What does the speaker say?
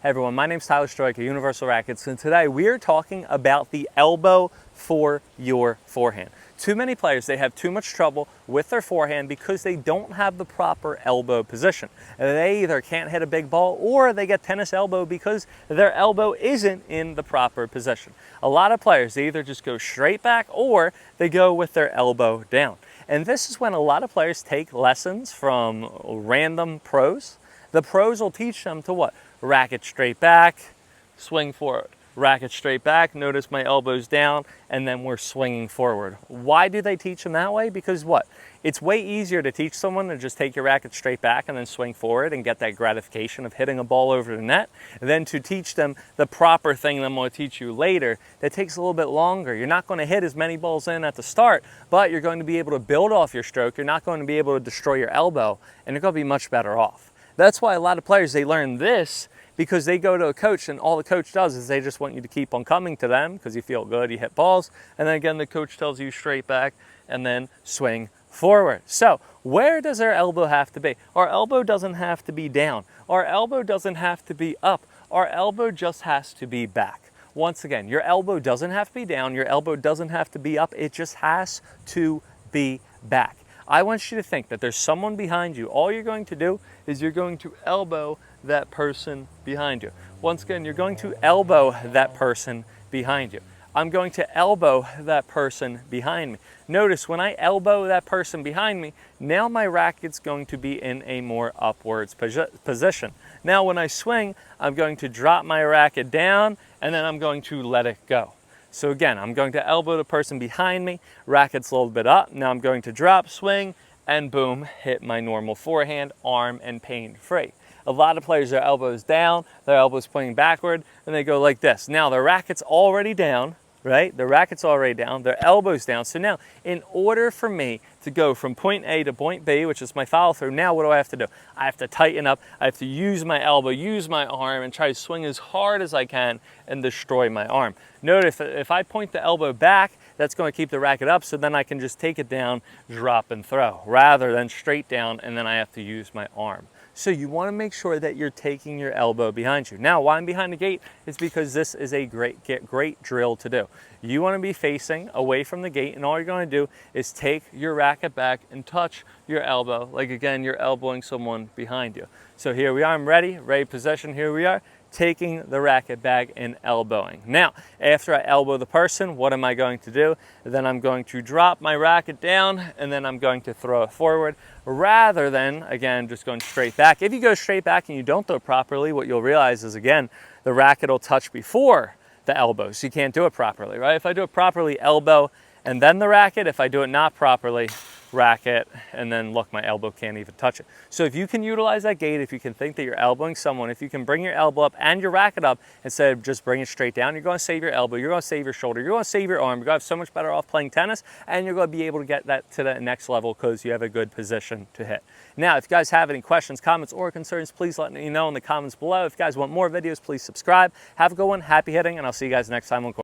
Hey everyone, my name is Tyler Stroik of Universal Rackets, and today we are talking about the elbow for your forehand. Too many players, they have too much trouble with their forehand because they don't have the proper elbow position. They either can't hit a big ball or they get tennis elbow because their elbow isn't in the proper position. A lot of players, they either just go straight back or they go with their elbow down. And this is when a lot of players take lessons from random pros. The pros will teach them to what? Racket straight back, swing forward. Racket straight back, notice my elbow's down, and then we're swinging forward. Why do they teach them that way? Because what? It's way easier to teach someone to just take your racket straight back and then swing forward and get that gratification of hitting a ball over the net than to teach them the proper thing that I'm going to teach you later that takes a little bit longer. You're not going to hit as many balls in at the start, but you're going to be able to build off your stroke. You're not going to be able to destroy your elbow, and you're going to be much better off. That's why a lot of players, they learn this because they go to a coach and all the coach does is they just want you to keep on coming to them because you feel good, you hit balls, and then again the coach tells you straight back and then swing forward. So where does our elbow have to be? Our elbow doesn't have to be down. Our elbow doesn't have to be up. Our elbow just has to be back. Once again, your elbow doesn't have to be down, your elbow doesn't have to be up, it just has to be back. I want you to think that there's someone behind you. All you're going to do is you're going to elbow that person behind you. Once again, you're going to elbow that person behind you. I'm going to elbow that person behind me. Notice when I elbow that person behind me, now my racket's going to be in a more upwards position. Now when I swing, I'm going to drop my racket down and then I'm going to let it go. So again, I'm going to elbow the person behind me, racket's a little bit up, now I'm going to drop, swing, and boom, hit my normal forehand, arm, and pain-free. A lot of players, their elbows down, their elbows pointing backward, and they go like this. Now their racket's already down, right? The racket's already down, their elbow's down. So now, in order for me to go from point A to point B, which is my follow through, now what do I have to do? I have to tighten up, I have to use my elbow, use my arm, and try to swing as hard as I can and destroy my arm. Notice if I point the elbow back, that's going to keep the racket up, so then I can just take it down, drop and throw, rather than straight down, and then I have to use my arm. So you want to make sure that you're taking your elbow behind you. Now, why I'm behind the gate is because this is a great drill to do. You want to be facing away from the gate, and all you're going to do is take your racket back and touch your elbow, like again, you're elbowing someone behind you. So here we are, I'm ready possession, here we are, taking the racket back and elbowing. Now, after I elbow the person, what am I going to do? Then I'm going to drop my racket down and then I'm going to throw it forward rather than, again, just going straight back. If you go straight back and you don't throw it properly, what you'll realize is, again, the racket will touch before the elbow, so you can't do it properly, right? If I do it properly, elbow and then the racket. If I do it not properly, racket, and then look, my elbow can't even touch it. So if you can utilize that gate, if you can think that you're elbowing someone, if you can bring your elbow up and your racket up instead of just bring it straight down, you're going to save your elbow, you're going to save your shoulder, you're going to save your arm, you're going to have so much better off playing tennis, and you're going to be able to get that to the next level because you have a good position to hit. Now, if you guys have any questions, comments, or concerns, please let me know in the comments below. If you guys want more videos, please subscribe. Have a good one, happy hitting, and I'll see you guys next time on court.